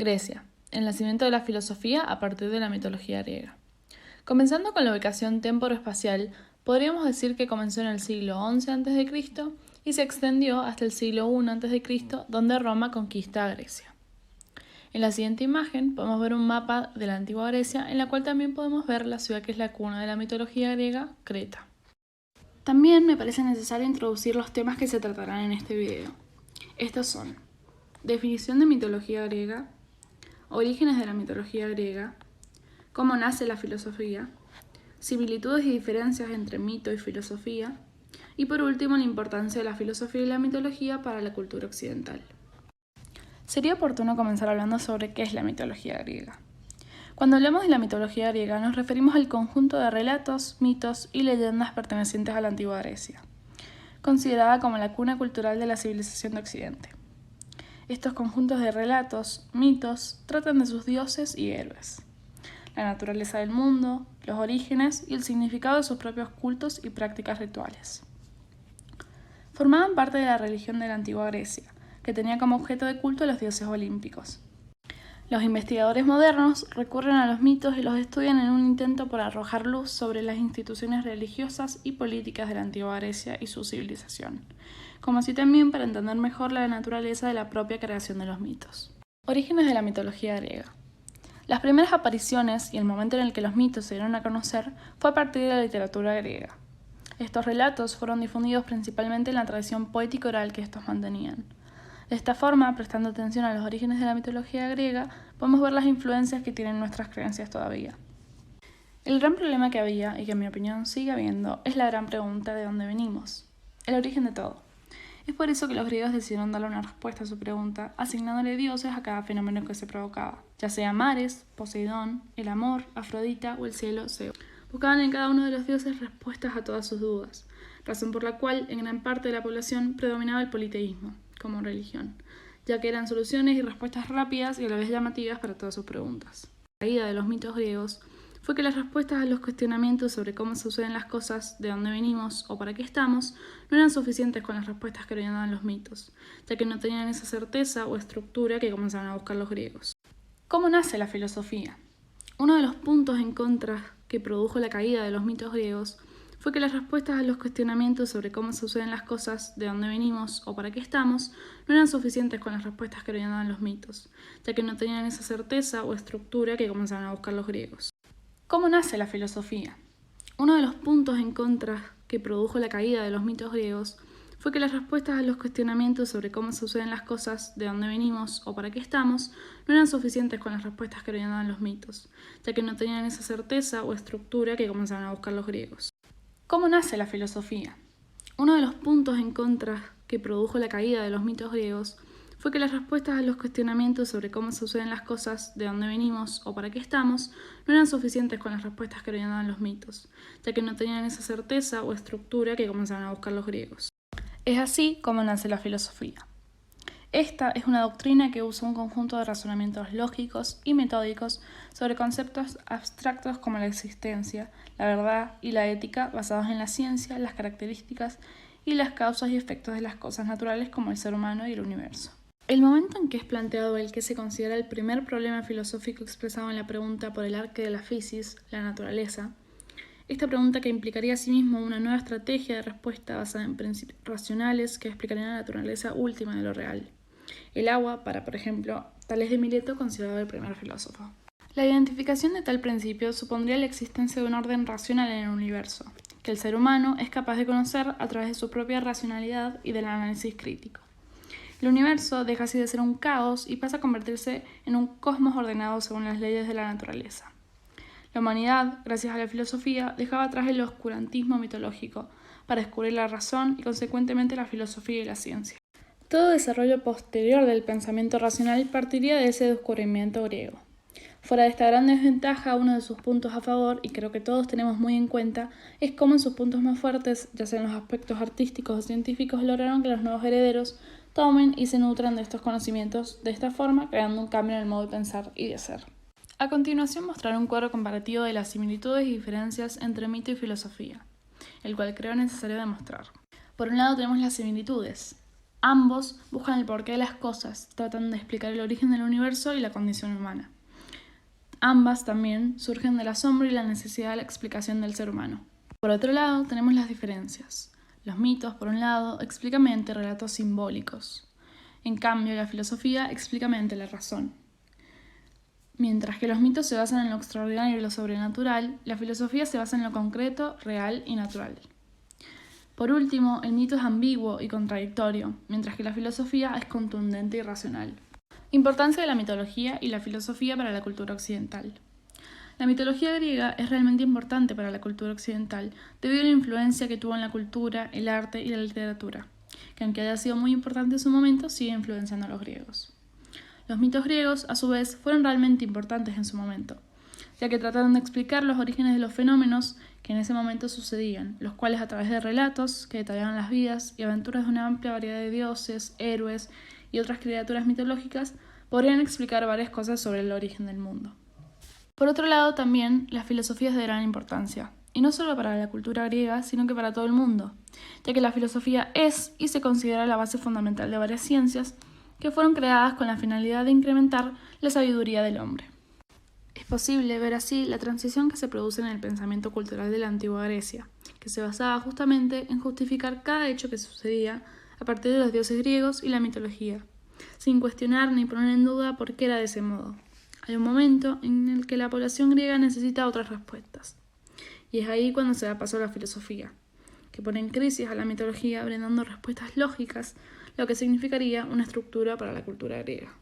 Grecia, el nacimiento de la filosofía a partir de la mitología griega. Comenzando con la ubicación temporoespacial, podríamos decir que comenzó en el siglo XI a.C. y se extendió hasta el siglo I a.C., donde Roma conquista a Grecia. En la siguiente imagen podemos ver un mapa de la antigua Grecia, en la cual también podemos ver la ciudad que es la cuna de la mitología griega, Creta. También me parece necesario introducir los temas que se tratarán en este video. Estos son: definición de mitología griega, orígenes de la mitología griega, cómo nace la filosofía, similitudes y diferencias entre mito y filosofía, y por último la importancia de la filosofía y la mitología para la cultura occidental. Sería oportuno comenzar hablando sobre qué es la mitología griega. Cuando hablamos de la mitología griega nos referimos al conjunto de relatos, mitos y leyendas pertenecientes a la antigua Grecia, considerada como la cuna cultural de la civilización de Occidente. Estos conjuntos de relatos, mitos, tratan de sus dioses y héroes, la naturaleza del mundo, los orígenes y el significado de sus propios cultos y prácticas rituales. Formaban parte de la religión de la antigua Grecia, que tenía como objeto de culto a los dioses olímpicos. Los investigadores modernos recurren a los mitos y los estudian en un intento por arrojar luz sobre las instituciones religiosas y políticas de la antigua Grecia y su civilización, como así también para entender mejor la naturaleza de la propia creación de los mitos. Orígenes de la mitología griega. Las primeras apariciones y el momento en el que los mitos se dieron a conocer fue a partir de la literatura griega. Estos relatos fueron difundidos principalmente en la tradición poético-oral que estos mantenían. De esta forma, prestando atención a los orígenes de la mitología griega, podemos ver las influencias que tienen nuestras creencias todavía. El gran problema que había, y que en mi opinión sigue habiendo, es la gran pregunta de dónde venimos, el origen de todo. Es por eso que los griegos decidieron darle una respuesta a su pregunta, asignándole dioses a cada fenómeno que se provocaba, ya sea mares, Poseidón, el amor, Afrodita o el cielo, Zeus. Buscaban en cada uno de los dioses respuestas a todas sus dudas, razón por la cual en gran parte de la población predominaba el politeísmo como religión, ya que eran soluciones y respuestas rápidas y a la vez llamativas para todas sus preguntas. La caída de los mitos griegos fue que las respuestas a los cuestionamientos sobre cómo suceden las cosas, de dónde venimos o para qué estamos, no eran suficientes con las respuestas que ordenaban los mitos, ya que no tenían esa certeza o estructura que comenzaron a buscar los griegos. ¿Cómo nace la filosofía? Uno de los puntos en contra que produjo la caída de los mitos griegos fue que las respuestas a los cuestionamientos sobre cómo suceden las cosas, de dónde venimos o para qué estamos, no eran suficientes con las respuestas que ordenaban los mitos, ya que no tenían esa certeza o estructura que comenzaron a buscar los griegos. ¿Cómo nace la filosofía? Uno de los puntos en contra que produjo la caída de los mitos griegos fue que las respuestas a los cuestionamientos sobre cómo suceden las cosas, de dónde venimos o para qué estamos, no eran suficientes con las respuestas que ordenaban los mitos, ya que no tenían esa certeza o estructura que comenzaron a buscar los griegos. ¿Cómo nace la filosofía? Uno de los puntos en contra que produjo la caída de los mitos griegos fue que las respuestas a los cuestionamientos sobre cómo suceden las cosas, de dónde venimos o para qué estamos, no eran suficientes con las respuestas que ordenaban los mitos, ya que no tenían esa certeza o estructura que comenzaron a buscar los griegos. Es así como nace la filosofía. Esta es una doctrina que usa un conjunto de razonamientos lógicos y metódicos sobre conceptos abstractos como la existencia, la verdad y la ética basados en la ciencia, las características y las causas y efectos de las cosas naturales como el ser humano y el universo. El momento en que es planteado el que se considera el primer problema filosófico expresado en la pregunta por el arque de la physis, la naturaleza, esta pregunta que implicaría asimismo una nueva estrategia de respuesta basada en principios racionales que explicarían la naturaleza última de lo real. El agua, para, por ejemplo, Tales de Mileto, considerado el primer filósofo. La identificación de tal principio supondría la existencia de un orden racional en el universo, que el ser humano es capaz de conocer a través de su propia racionalidad y del análisis crítico. El universo deja así de ser un caos y pasa a convertirse en un cosmos ordenado según las leyes de la naturaleza. La humanidad, gracias a la filosofía, dejaba atrás el oscurantismo mitológico para descubrir la razón y consecuentemente la filosofía y la ciencia. Todo desarrollo posterior del pensamiento racional partiría de ese descubrimiento griego. Fuera de esta gran desventaja, uno de sus puntos a favor, y creo que todos tenemos muy en cuenta, es cómo en sus puntos más fuertes, ya sea en los aspectos artísticos o científicos, lograron que los nuevos herederos tomen y se nutran de estos conocimientos de esta forma, creando un cambio en el modo de pensar y de ser. A continuación mostraré un cuadro comparativo de las similitudes y diferencias entre mito y filosofía, el cual creo necesario demostrar. Por un lado tenemos las similitudes. Ambos buscan el porqué de las cosas, tratando de explicar el origen del universo y la condición humana. Ambas también surgen del asombro y la necesidad de la explicación del ser humano. Por otro lado, tenemos las diferencias. Los mitos, por un lado, explican mediante relatos simbólicos. En cambio, la filosofía explica mediante la razón. Mientras que los mitos se basan en lo extraordinario y lo sobrenatural, la filosofía se basa en lo concreto, real y natural. Por último, el mito es ambiguo y contradictorio, mientras que la filosofía es contundente y racional. Importancia de la mitología y la filosofía para la cultura occidental. La mitología griega es realmente importante para la cultura occidental debido a la influencia que tuvo en la cultura, el arte y la literatura, que aunque haya sido muy importante en su momento, sigue influenciando a los griegos. Los mitos griegos, a su vez, fueron realmente importantes en su momento, ya que trataron de explicar los orígenes de los fenómenos que en ese momento sucedían, los cuales a través de relatos que detallaban las vidas y aventuras de una amplia variedad de dioses, héroes y otras criaturas mitológicas, podrían explicar varias cosas sobre el origen del mundo. Por otro lado, también la filosofía es de gran importancia, y no solo para la cultura griega, sino que para todo el mundo, ya que la filosofía es y se considera la base fundamental de varias ciencias que fueron creadas con la finalidad de incrementar la sabiduría del hombre. Es posible ver así la transición que se produce en el pensamiento cultural de la antigua Grecia, que se basaba justamente en justificar cada hecho que sucedía a partir de los dioses griegos y la mitología, sin cuestionar ni poner en duda por qué era de ese modo. Hay un momento en el que la población griega necesita otras respuestas, y es ahí cuando se da paso a la filosofía, que pone en crisis a la mitología brindando respuestas lógicas, lo que significaría una estructura para la cultura griega.